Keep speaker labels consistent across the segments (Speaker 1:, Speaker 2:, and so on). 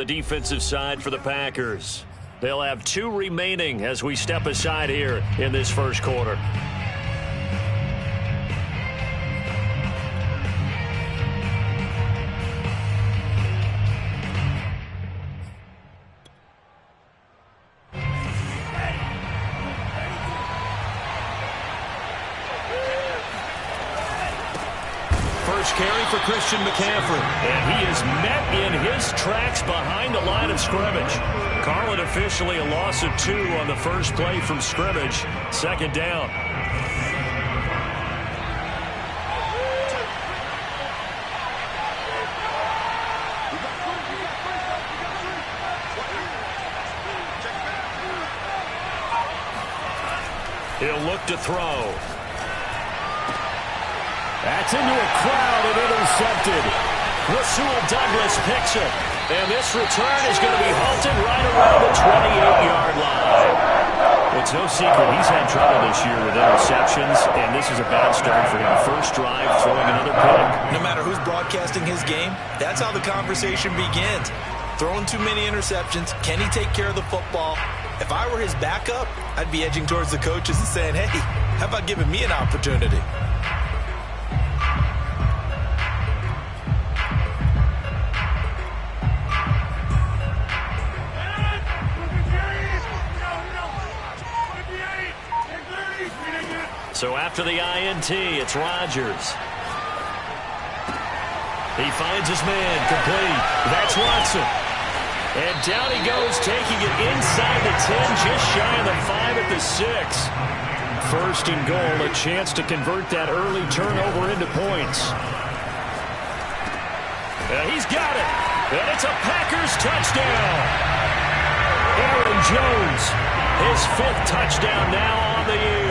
Speaker 1: The defensive side for the Packers. They'll have 2 remaining as we step aside here in this first quarter. First carry for Christian McCaffrey, and he is met in his tracks behind the line of scrimmage. Call it officially a loss of 2 on the first play from scrimmage. Second down. He'll look to throw. That's into a crowd and intercepted. Rasul Douglas picks it. And this return is going to be halted right around the 28-yard line. It's no secret he's had trouble this year with interceptions, and this is a bad start for him. First drive, throwing another pick.
Speaker 2: No matter who's broadcasting his game, that's how the conversation begins. Throwing too many interceptions, can he take care of the football? If I were his backup, I'd be edging towards the coaches and saying, hey, how about giving me an opportunity?
Speaker 1: So after the INT, it's Rodgers. He finds his man, complete. That's Watson. And down he goes, taking it inside the 10, just shy of the 5 at the 6. First and goal, a chance to convert that early turnover into points. He's got it. And it's a Packers touchdown. Aaron Jones, his 5th touchdown now on the year.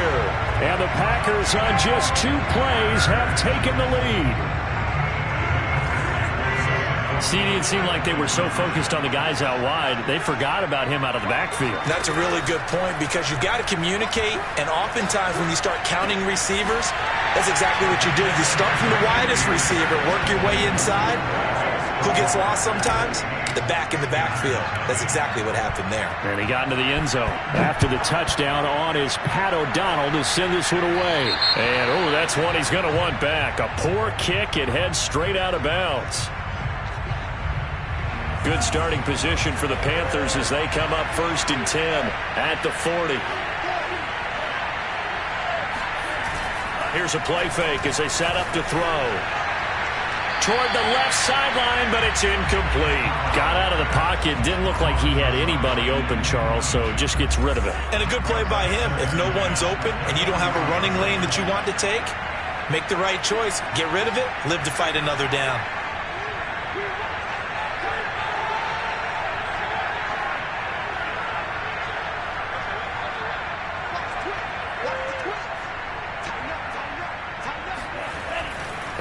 Speaker 1: And the Packers on just 2 plays have taken the lead. It seemed like they were so focused on the guys out wide, they forgot about him out of the backfield.
Speaker 2: That's a really good point because you've got to communicate, and oftentimes when you start counting receivers, that's exactly what you do. You start from the widest receiver, work your way inside. Who gets lost sometimes? The back in the backfield. That's exactly what happened there.
Speaker 1: And he got into the end zone. After the touchdown on is Pat O'Donnell to send this one away. And, that's one he's going to want back. A poor kick. It heads straight out of bounds. Good starting position for the Panthers as they come up 1st and 10 at the 40. Here's a play fake as they set up to throw. Toward the left sideline, but it's incomplete. Got out of the pocket. Didn't look like he had anybody open, Charles, so just gets rid of it.
Speaker 2: And a good play by him. If no one's open and you don't have a running lane that you want to take, make the right choice. Get rid of it. Live to fight another down.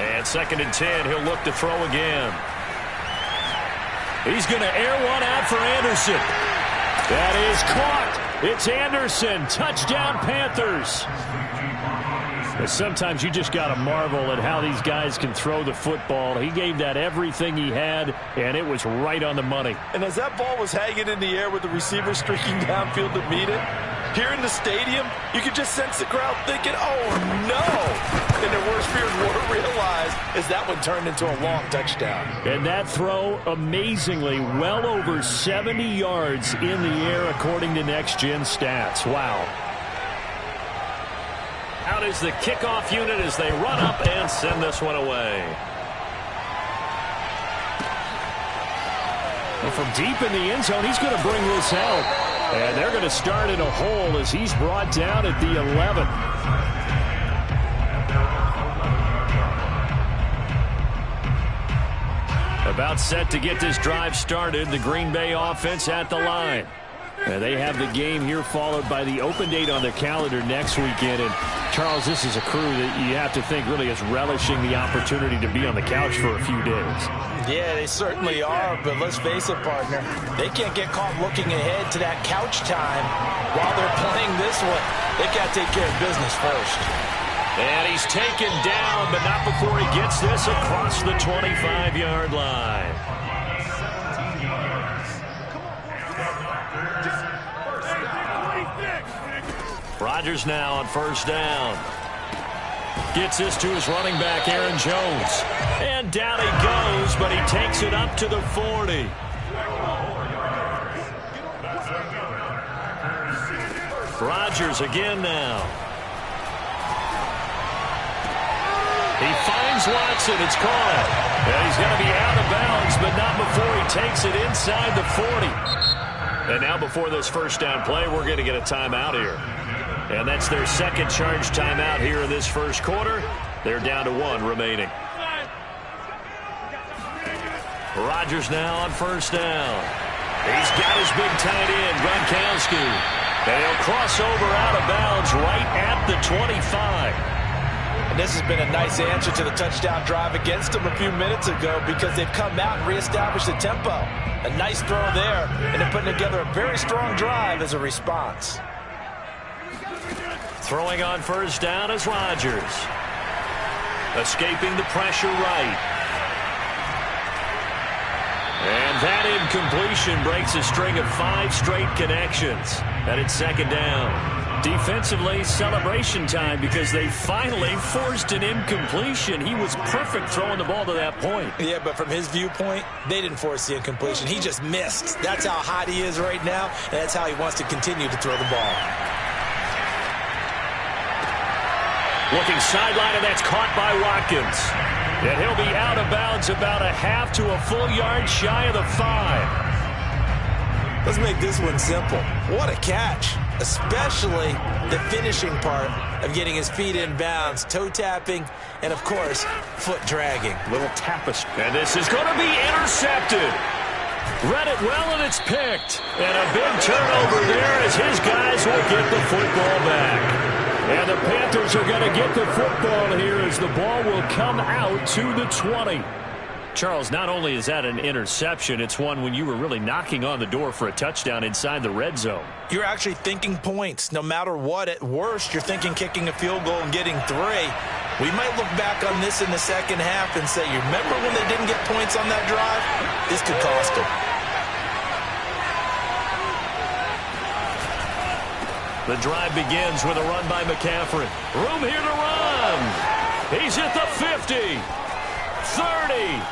Speaker 1: And 2nd and 10, he'll look to throw again. He's going to air one out for Anderson. That is caught. It's Anderson. Touchdown, Panthers. But sometimes you just got to marvel at how these guys can throw the football. He gave that everything he had, and it was right on the money.
Speaker 2: And as that ball was hanging in the air with the receiver streaking downfield to meet it, here in the stadium, you could just sense the crowd thinking, oh, no. And their worst fears were realized as that one turned into a long touchdown.
Speaker 1: And that throw, amazingly, well over 70 yards in the air, according to Next Gen Stats. Wow. Out is the kickoff unit as they run up and send this one away. Well, from deep in the end zone, he's going to bring this out. And they're going to start in a hole as he's brought down at the 11. About set to get this drive started. The Green Bay offense at the line. And they have the game here followed by the open date on their calendar next weekend. And, Charles, this is a crew that you have to think really is relishing the opportunity to be on the couch for a few days.
Speaker 2: Yeah, they certainly are, but let's face it, partner. They can't get caught looking ahead to that couch time while they're playing this one. They got to take care of business first.
Speaker 1: And he's taken down, but not before he gets this across the 25-yard line. Rodgers now on first down. Gets this to his running back, Aaron Jones. And down he goes, but he takes it up to the 40. Rodgers again now. He finds Watson. It's caught. And he's going to be out of bounds, but not before he takes it inside the 40. And now before this first down play, we're going to get a timeout here. And that's their second charge timeout here in this first quarter. They're down to 1 remaining. Rodgers now on first down. He's got his big tight end, Gronkowski. And he'll cross over out of bounds right at the 25.
Speaker 2: And this has been a nice answer to the touchdown drive against them a few minutes ago because they've come out and reestablished the tempo. A nice throw there, and they're putting together a very strong drive as a response.
Speaker 1: Throwing on first down is Rodgers. Escaping the pressure right. And that incompletion breaks a string of 5 straight connections. And it's second down. Defensively, celebration time because they finally forced an incompletion. He was perfect throwing the ball to that point.
Speaker 2: Yeah, but from his viewpoint, they didn't force the incompletion. He just missed. That's how hot he is right now, and that's how he wants to continue to throw the ball.
Speaker 1: Looking sideline, and that's caught by Watkins. And he'll be out of bounds about a half to a full yard shy of the 5.
Speaker 2: Let's make this one simple. What a catch, especially the finishing part of getting his feet in bounds, toe tapping, and, of course, foot dragging.
Speaker 1: Little tapestry. And this is going to be intercepted. Read it well, and it's picked. And a big turnover there as his guys will get the football back. And the Panthers are going to get the football here as the ball will come out to the 20. Charles, not only is that an interception, it's one when you were really knocking on the door for a touchdown inside the red zone.
Speaker 2: You're actually thinking points. No matter what, at worst, you're thinking kicking a field goal and getting 3. We might look back on this in the second half and say, you remember when they didn't get points on that drive? This could cost them.
Speaker 1: The drive begins with a run by McCaffrey. Room here to run. He's at the 50, 30,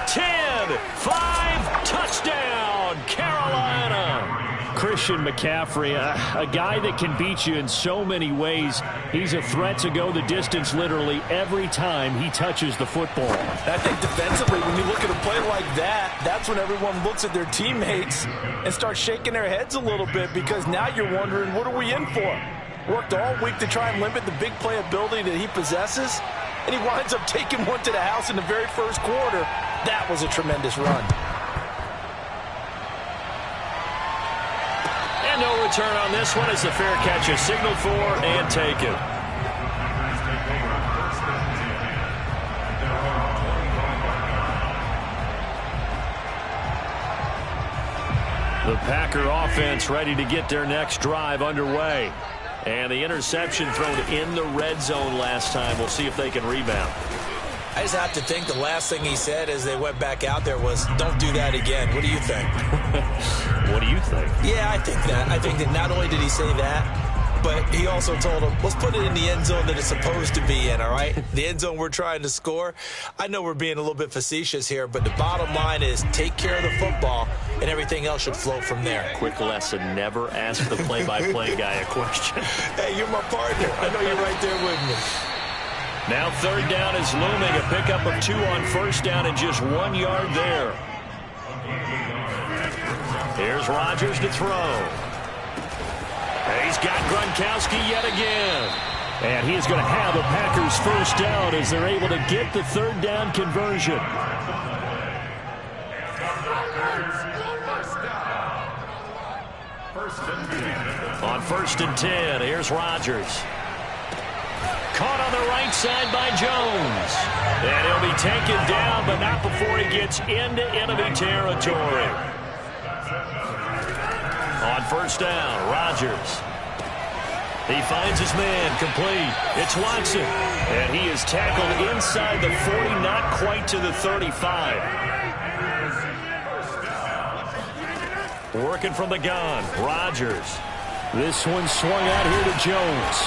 Speaker 1: 10, 5, touchdown, Carolina. Christian McCaffrey, a guy that can beat you in so many ways. He's a threat to go the distance literally every time he touches the football.
Speaker 2: I think defensively, when you look at a play like that, that's when everyone looks at their teammates and starts shaking their heads a little bit because now you're wondering, what are we in for? Worked all week to try and limit the big play ability that he possesses, and he winds up taking one to the house in the very first quarter. That was a tremendous run.
Speaker 1: And no return on this one as the fair catch is signaled for and taken. The Packer offense ready to get their next drive underway. And the interception thrown in the red zone last time. We'll see if they can rebound.
Speaker 2: I just have to think the last thing he said as they went back out there was, don't do that again. What do you think?
Speaker 1: What do you think?
Speaker 2: Yeah, I think that. I think that not only did he say that, but he also told him, let's put it in the end zone that it's supposed to be in, all right? The end zone we're trying to score. I know we're being a little bit facetious here, but the bottom line is take care of the football, and everything else should flow from there.
Speaker 1: Quick lesson, never ask the play-by-play guy a question.
Speaker 2: Hey, you're my partner. I know you're right there with me.
Speaker 1: Now third down is looming. A pickup of 2 on first down and just 1 yard there. Here's Rodgers to throw. He's got Gronkowski yet again. And he's going to have a Packers first down as they're able to get the third down conversion. On first and 10, here's Rodgers. Caught on the right side by Jones. And he'll be taken down, but not before he gets into enemy territory. On first down, Rodgers. He finds his man, complete. It's Watson. And he is tackled inside the 40, not quite to the 35. Working from the gun, Rodgers. This one swung out here to Jones.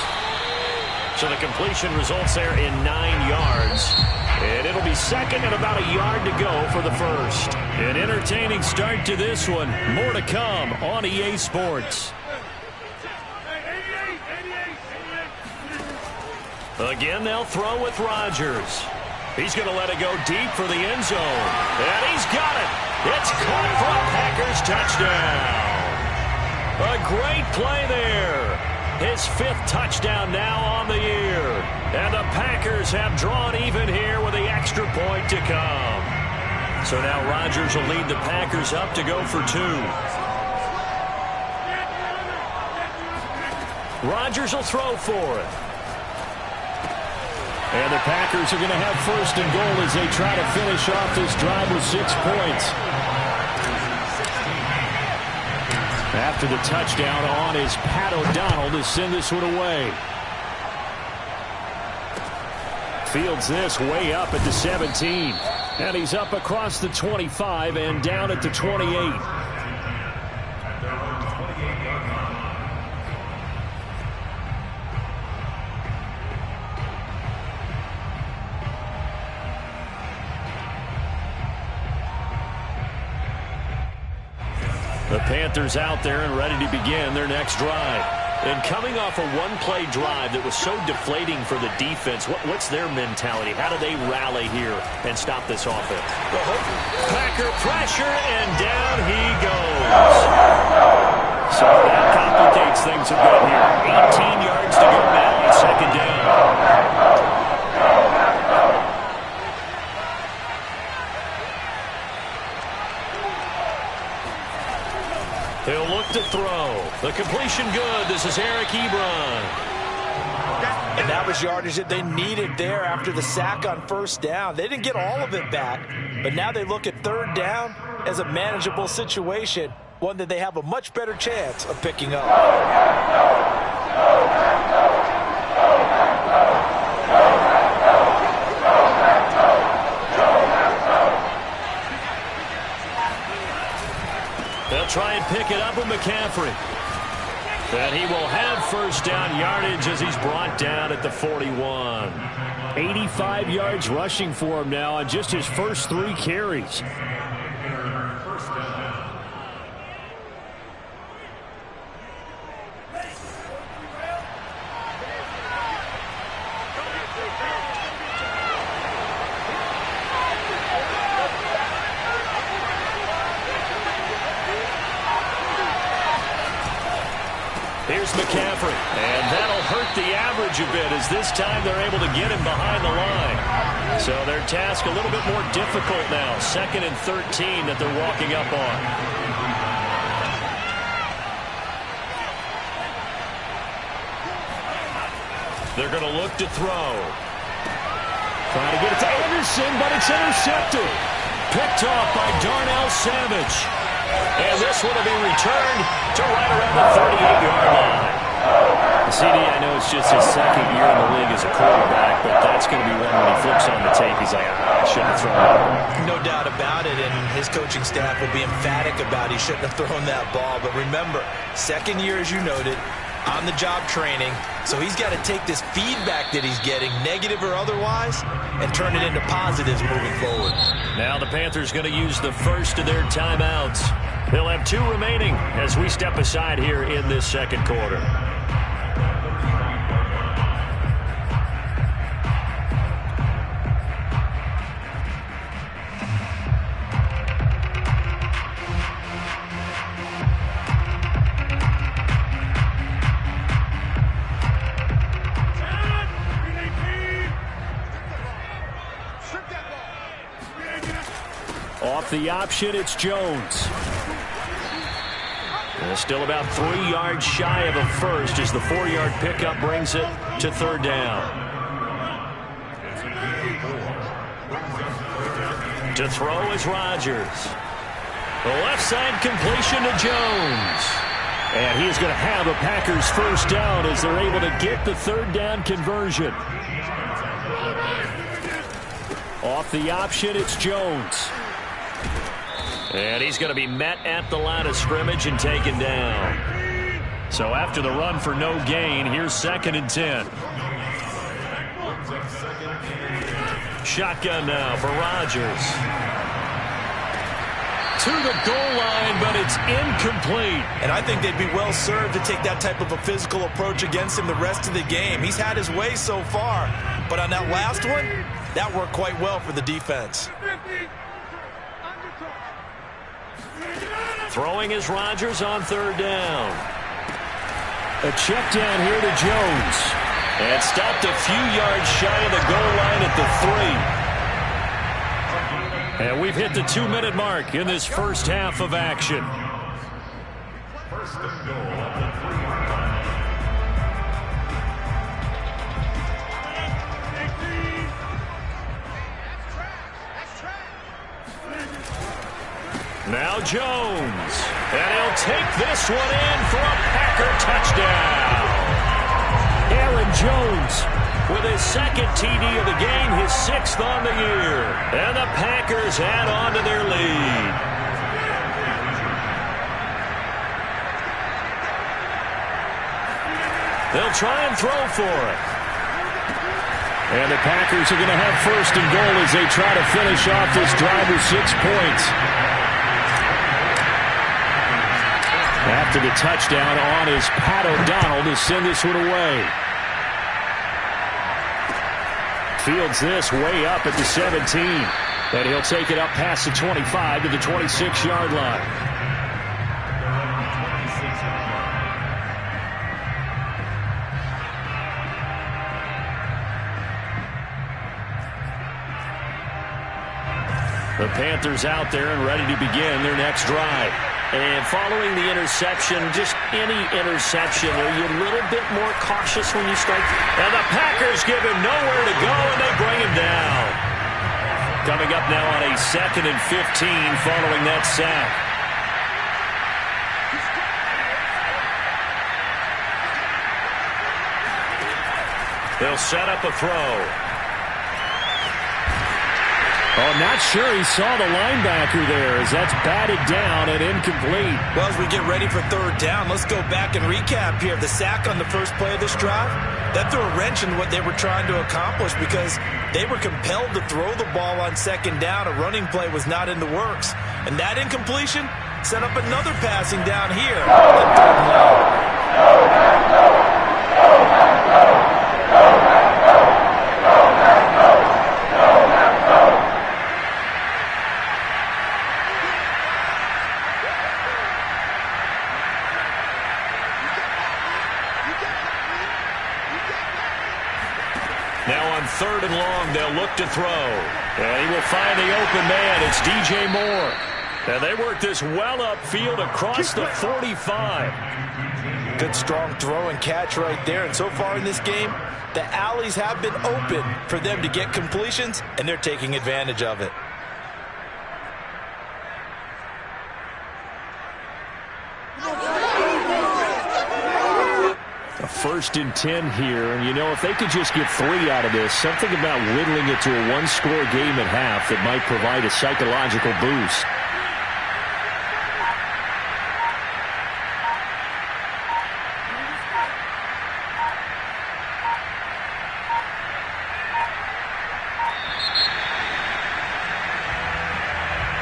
Speaker 1: So the completion results there in 9 yards. And it'll be second and about a yard to go for the first. An entertaining start to this one. More to come on EA Sports. Again, they'll throw with Rodgers. He's going to let it go deep for the end zone. And he's got it. It's caught for a Packers touchdown. A great play there. His 5th touchdown now on the year. And the Packers have drawn even here with the extra point to come. So now Rodgers will lead the Packers up to go for 2. Rodgers will throw for it. And the Packers are going to have first and goal as they try to finish off this drive with 6 points. After the touchdown on is Pat O'Donnell to send this one away. Fields this way up at the 17. And he's up across the 25 and down at the 28. The Panthers out there and ready to begin their next drive. And coming off a one-play drive that was so deflating for the defense, what's their mentality? How do they rally here and stop this offense? Packer pressure, and down he goes. So that complicates things a bit here. 18 yards to go now on second down. He'll look to throw. The completion good. This is Eric Ebron.
Speaker 2: And that was yardage that they needed there after the sack on first down. They didn't get all of it back, but now they look at third down as a manageable situation, one that they have a much better chance of picking up.
Speaker 1: They'll try and pick it up with McCaffrey. And he will have first down yardage as he's brought down at the 41. 85 yards rushing for him now on just his first 3 carries. Here's McCaffrey, and that'll hurt the average a bit as this time they're able to get him behind the line. So their task a little bit more difficult now. 2nd and 13 that they're walking up on. They're going to look to throw. Trying to get it to Anderson, but it's intercepted. Picked off by Darnell Savage. And this one will be returned to right around the 38-yard line. CD, I know it's just his 2nd year in the league as a quarterback, but that's going to be one when he flips on the tape. He's like, I shouldn't have thrown that.
Speaker 2: No doubt about it, and his coaching staff will be emphatic about he shouldn't have thrown that ball. But remember, 2nd year, as you noted, on-the-job training, so he's got to take this feedback that he's getting, negative or otherwise, and turn it into positives moving forward.
Speaker 1: Now the Panthers going to use the first of their timeouts. They'll have 2 remaining as we step aside here in this second quarter. Off the option, it's Jones. Still about 3 yards shy of a first as the 4-yard pickup brings it to 3rd down. To throw is Rodgers. The left side completion to Jones. And he's going to have a Packers first down as they're able to get the 3rd down conversion. Off the option, it's Jones. And he's going to be met at the line of scrimmage and taken down. So after the run for no gain, here's 2nd and 10. Shotgun now for Rodgers. To the goal line, but it's incomplete.
Speaker 2: And I think they'd be well served to take that type of a physical approach against him the rest of the game. He's had his way so far, but on that last one, that worked quite well for the defense.
Speaker 1: Throwing is Rodgers on 3rd down. A check down here to Jones. And stopped a few yards shy of the goal line at the 3. And we've hit the 2-minute mark in this first half of action.
Speaker 3: First and goal at the 3-yard line.
Speaker 1: Now Jones. And he'll take this one in for a Packer touchdown. Aaron Jones with his 2nd TD of the game, his 6th on the year. And the Packers add on to their lead. They'll try and throw for it. And the Packers are going to have 1st and goal as they try to finish off this drive with 6 points. After the touchdown on is Pat O'Donnell to send this one away. Fields this way up at the 17. And he'll take it up past the 25 to the 26-yard line. The Panthers out there and ready to begin their next drive. And following the interception, just any interception, are you a little bit more cautious when you start? And the Packers give him nowhere to go, and they bring him down. Coming up now on a 2nd and 15 following that sack. They'll set up a throw. Oh, not sure he saw the linebacker there as that's batted down and incomplete.
Speaker 2: Well, as we get ready for 3rd down, let's go back and recap here. The sack on the first play of this drive, that threw a wrench in what they were trying to accomplish because they were compelled to throw the ball on 2nd down. A running play was not in the works. And that incompletion set up another passing down here.
Speaker 1: Now on 3rd and long, they'll look to throw. And he will find the open man. It's DJ Moore. And they work this well upfield across the 45.
Speaker 2: Good strong throw and catch right there. And so far in this game, the alleys have been open for them to get completions, and they're taking advantage of it.
Speaker 1: A 1st and 10 here, and you know, if they could just get 3 out of this, something about whittling it to a 1-score game at half that might provide a psychological boost.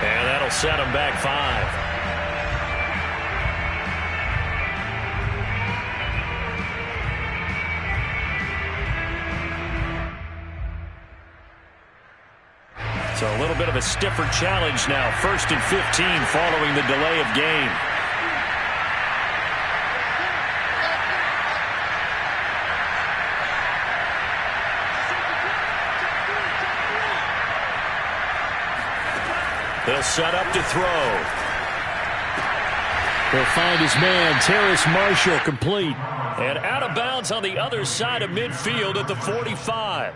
Speaker 1: And that'll set them back 5. So a little bit of a stiffer challenge now. 1st and 15 following the delay of game. They'll set up to throw. He'll find his man, Terrace Marshall, complete. And out of bounds on the other side of midfield at the 45.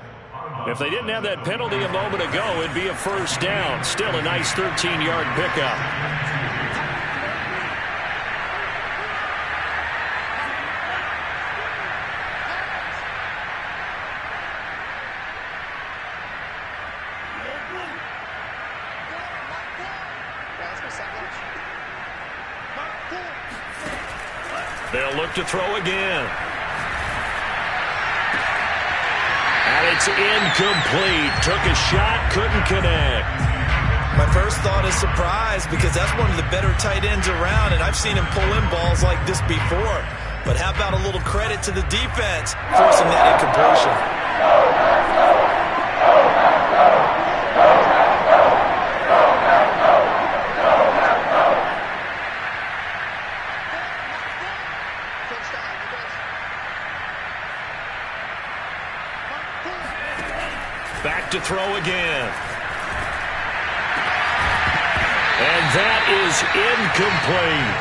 Speaker 1: If they didn't have that penalty a moment ago, it'd be a 1st down. Still a nice 13-yard pickup. They'll look to throw again. And it's incomplete. Took a shot, couldn't connect.
Speaker 2: My first thought is surprise because that's one of the better tight ends around, and I've seen him pull in balls like this before. But how about a little credit to the defense forcing that incompletion?
Speaker 1: Back to throw again. And that is incomplete.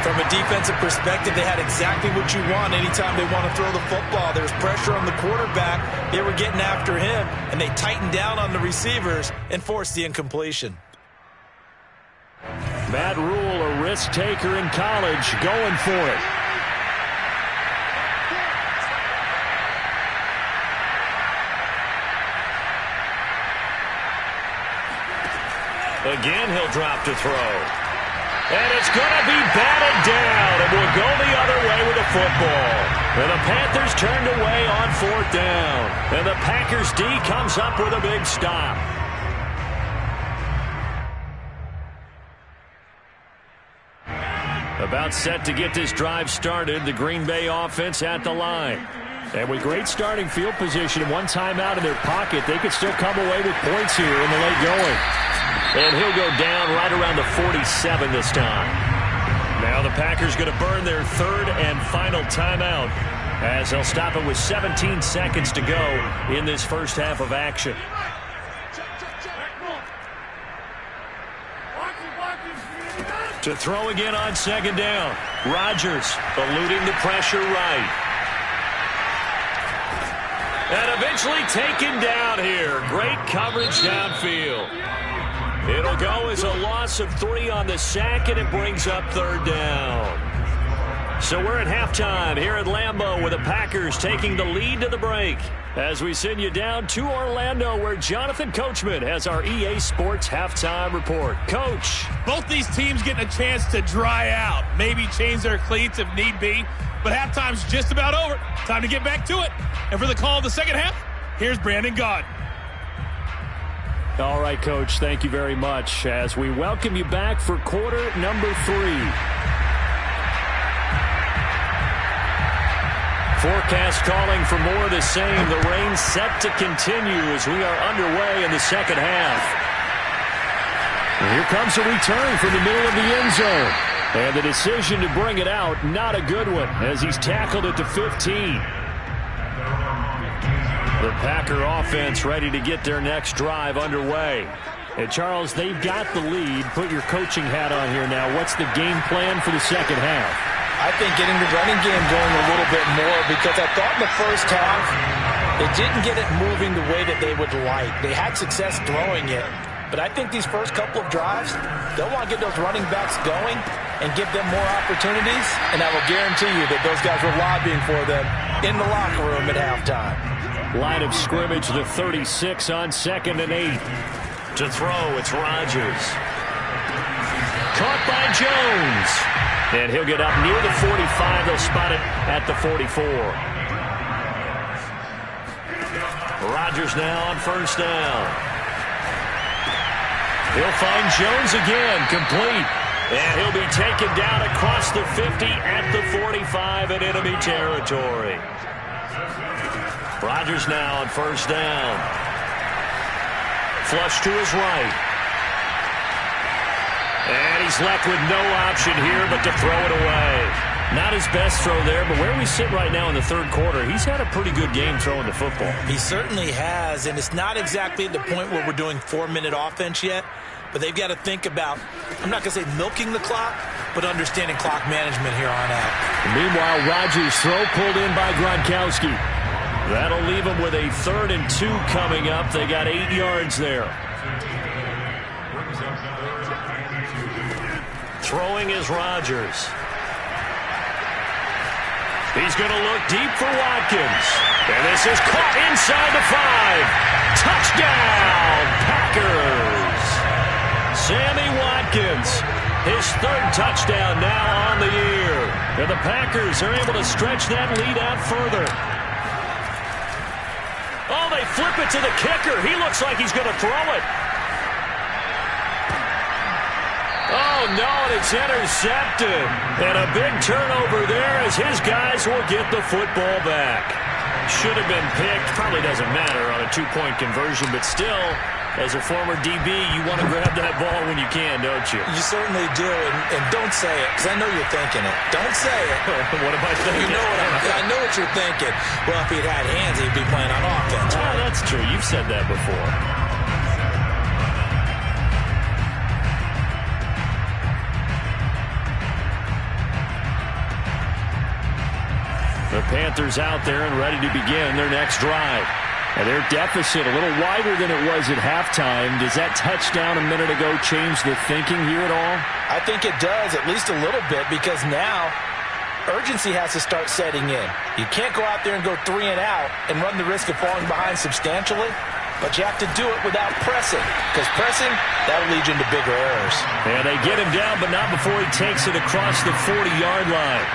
Speaker 2: From a defensive perspective, they had exactly what you want anytime they want to throw the football. There's pressure on the quarterback. They were getting after him, and they tightened down on the receivers and forced the incompletion.
Speaker 1: Matt Rule, a risk taker in college, going for it. Again, he'll drop to throw. And it's going to be batted down, and will go the other way with the football. And the Panthers turned away on 4th down. And the Packers D comes up with a big stop. About set to get this drive started, the Green Bay offense at the line. And with great starting field position and one timeout in their pocket, they could still come away with points here in the late going. And he'll go down right around the 47 this time. Now the Packers going to burn their 3rd and final timeout as they'll stop it with 17 seconds to go in this first half of action. To throw again on 2nd down. Rodgers eluding the pressure right. And eventually taken down here. Great coverage downfield. It'll go as a loss of 3 on the sack, and it brings up 3rd down. So we're at halftime here at Lambeau with the Packers taking the lead to the break as we send you down to Orlando where Jonathan Coachman has our EA Sports halftime report. Coach.
Speaker 4: Both these teams getting a chance to dry out, maybe change their cleats if need be, but halftime's just about over. Time to get back to it. And for the call of the second half, here's Brandon Gaudin.
Speaker 1: All right, Coach, thank you very much as we welcome you back for quarter number 3. Forecast calling for more of the same. The rain set to continue as we are underway in the second half. And here comes a return from the middle of the end zone. And the decision to bring it out, not a good one, as he's tackled it to 15. The Packer offense ready to get their next drive underway. And Charles, they've got the lead. Put your coaching hat on here now. What's the game plan for the second half?
Speaker 2: I think getting the running game going a little bit more because I thought in the first half they didn't get it moving the way that they would like. They had success throwing it. But I think these first couple of drives, they'll want to get those running backs going and give them more opportunities. And I will guarantee you that those guys were lobbying for them in the locker room at halftime.
Speaker 1: Line of scrimmage, the 36 on 2nd and 8. To throw, it's Rodgers. Caught by Jones. And he'll get up near the 45. They'll spot it at the 44. Rodgers now on 1st down. He'll find Jones again, complete. And he'll be taken down across the 50 at the 45 in enemy territory. Rodgers now on 1st down. Flush to his right. And he's left with no option here but to throw it away. Not his best throw there, but where we sit right now in the 3rd quarter, he's had a pretty good game throwing the football.
Speaker 2: He certainly has, and it's not exactly at the point where we're doing 4-minute offense yet, but they've got to think about, I'm not going to say milking the clock, but understanding clock management here on out.
Speaker 1: Meanwhile, Rodgers' throw pulled in by Gronkowski. That'll leave them with a 3rd and 2 coming up. They got 8 yards there. Throwing is Rodgers. He's going to look deep for Watkins. And this is caught inside the 5. Touchdown, Packers. Sammy Watkins, his 3rd touchdown now on the year. And the Packers are able to stretch that lead out further. Oh, they flip it to the kicker. He looks like he's going to throw it. Oh, no, and it's intercepted. And a big turnover there as his guys will get the football back. Should have been picked. Probably doesn't matter on a two-point conversion, but still, as a former DB, you want to grab that ball when you can, don't you?
Speaker 2: You certainly do, and don't say it, because I know you're thinking it. Don't say it.
Speaker 1: What am I thinking?
Speaker 2: You know I know what you're thinking. Well, if he'd had hands, he'd be playing on offense.
Speaker 1: Oh, that's true. You've said that before. The Panthers out there and ready to begin their next drive. And their deficit a little wider than it was at halftime. Does that touchdown a minute ago change the thinking here at all?
Speaker 2: I think it does, at least a little bit, because now urgency has to start setting in. You can't go out there and go 3 and out and run the risk of falling behind substantially, but you have to do it without pressing, because pressing, that'll lead you into bigger errors.
Speaker 1: And they get him down, but not before he takes it across the 40-yard line.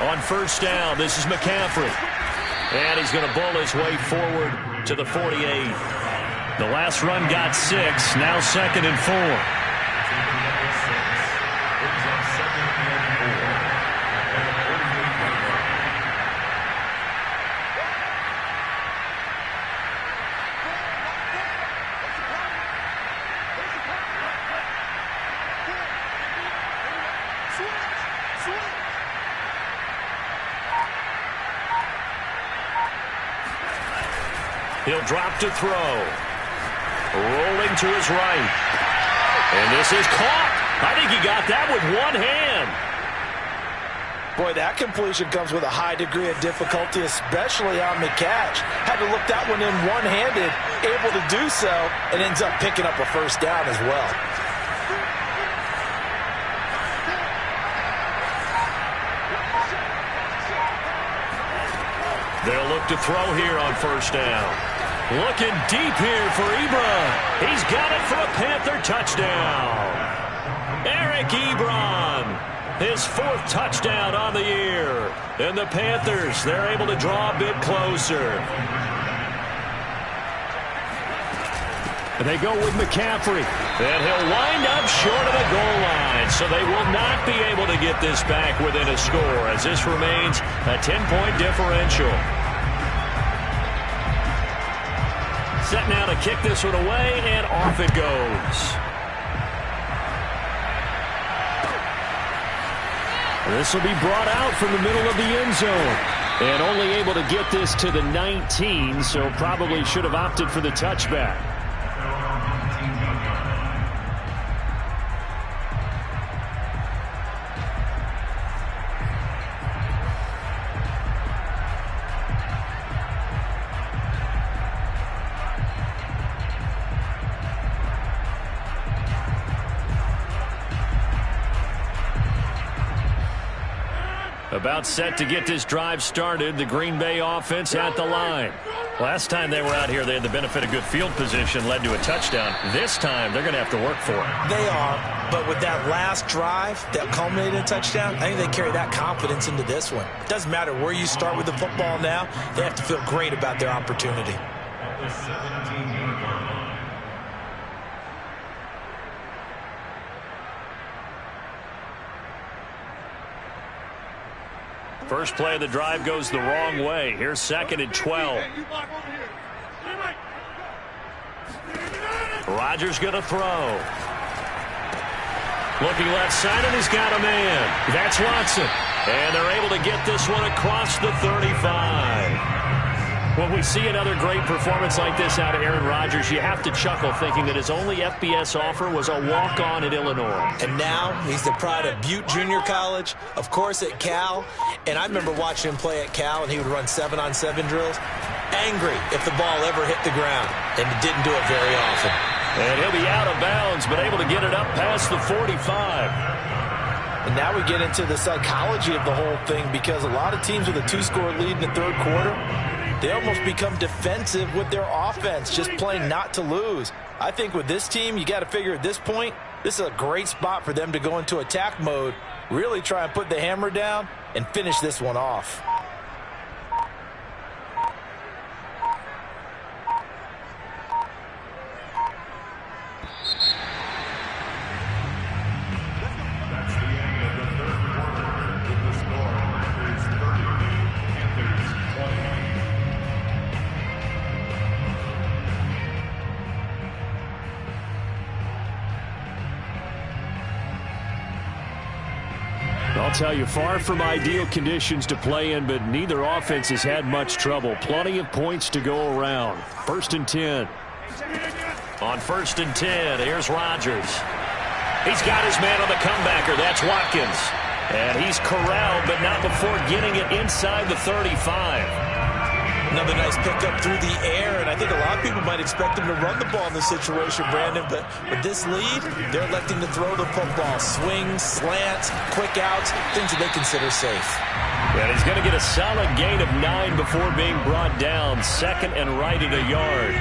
Speaker 1: On first down, this is McCaffrey. And he's going to bull his way forward to the 48. The last run got 6, now 2nd and 4. He'll drop to throw. Rolling to his right. And this is caught. I think he got that with one hand.
Speaker 2: Boy, that completion comes with a high degree of difficulty, especially on the catch. Had to look that one in one-handed, able to do so, and ends up picking up a first down as well.
Speaker 1: They'll look to throw here on first down. Looking deep here for Ebron. He's got it for a Panther touchdown. Eric Ebron, his 4th touchdown on the year. And the Panthers, they're able to draw a bit closer. They go with McCaffrey. And he'll wind up short of the goal line. So they will not be able to get this back within a score, as this remains a 10-point differential. Set now to kick this one away, and off it goes. This will be brought out from the middle of the end zone. And only able to get this to the 19, so probably should have opted for the touchback. About set to get this drive started. The Green Bay offense at the line. Last time they were out here, they had the benefit of good field position, led to a touchdown. This time, they're going to have to work for it.
Speaker 2: They are, but with that last drive that culminated in a touchdown, I think they carry that confidence into this one. It doesn't matter where you start with the football now. They have to feel great about their opportunity.
Speaker 1: First play of the drive goes the wrong way. Here's 2nd and 12. Rodgers going to throw. Looking left side, and he's got a man. That's Watson. And they're able to get this one across the 35. When we see another great performance like this out of Aaron Rodgers, you have to chuckle thinking that his only FBS offer was a walk-on at Illinois.
Speaker 2: And now he's the pride of Butte Junior College, of course at Cal. And I remember watching him play at Cal, and he would run 7-on-7 drills. Angry if the ball ever hit the ground, and it didn't do it very often.
Speaker 1: And he'll be out of bounds, but able to get it up past the 45.
Speaker 2: And now we get into the psychology of the whole thing, because a lot of teams with a 2-score lead in the third quarter, they almost become defensive with their offense, just playing not to lose. I think with this team, you got to figure at this point, this is a great spot for them to go into attack mode, really try and put the hammer down and finish this one off.
Speaker 1: I'll tell you, far from ideal conditions to play in, but neither offense has had much trouble. Plenty of points to go around. 1st and 10. On 1st and 10, here's Rodgers. He's got his man on the comebacker. That's Watkins. And he's corralled, but not before getting it inside the 35.
Speaker 2: Another nice pickup through the air, and I think a lot of people might expect him to run the ball in this situation, Brandon, but with this lead, they're electing to throw the football. Swings, slants, quick outs, things that they consider safe.
Speaker 1: And he's going to get a solid gain of 9 before being brought down. 2nd and right at a yard.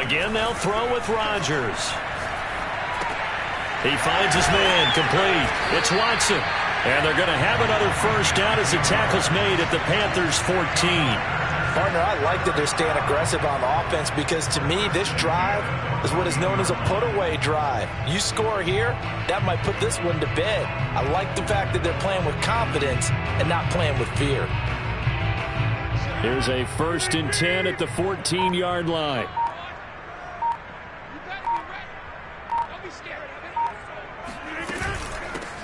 Speaker 1: Again, they'll throw with Rodgers. He finds his man, complete. It's Watson. And they're going to have another first down as the tackle's made at the Panthers' 14.
Speaker 2: Partner, I like that they're staying aggressive on offense, because to me, this drive is what is known as a put-away drive. You score here, that might put this one to bed. I like the fact that they're playing with confidence and not playing with fear.
Speaker 1: Here's a 1st and 10 at the 14-yard line.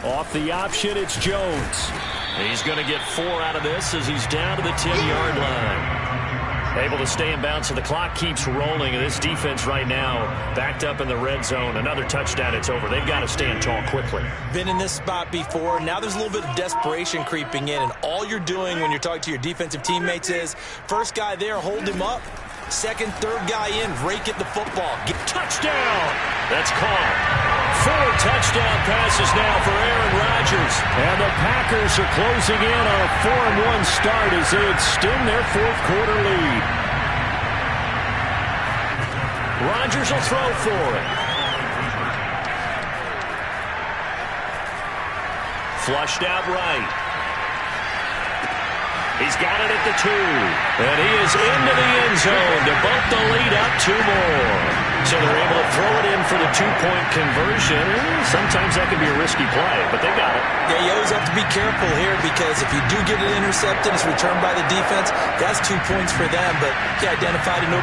Speaker 1: Off the option, it's Jones. He's going to get 4 out of this as he's down to the 10-yard line. Able to stay in bounds, so the clock keeps rolling. And this defense right now backed up in the red zone. Another touchdown, it's over. They've got to stand tall quickly.
Speaker 2: Been in this spot before. Now there's a little bit of desperation creeping in. And all you're doing when you're talking to your defensive teammates is, first guy there, hold him up. Second, third guy in, rake at the football.
Speaker 1: Touchdown! That's caught. 4 touchdown passes now for Aaron Rodgers. And the Packers are closing in on a 4-1 start as they extend their 4th quarter lead. Rodgers will throw for it. Flushed out right. He's got it at the 2. And he is into the end zone to bump the lead up 2 more. So they're able to throw it in for the 2-point conversion. Sometimes that can be a risky play, but they got it.
Speaker 2: Yeah, you always have to be careful here, because if you do get it intercepted, it's returned by the defense, that's 2 points for them. But he identified an open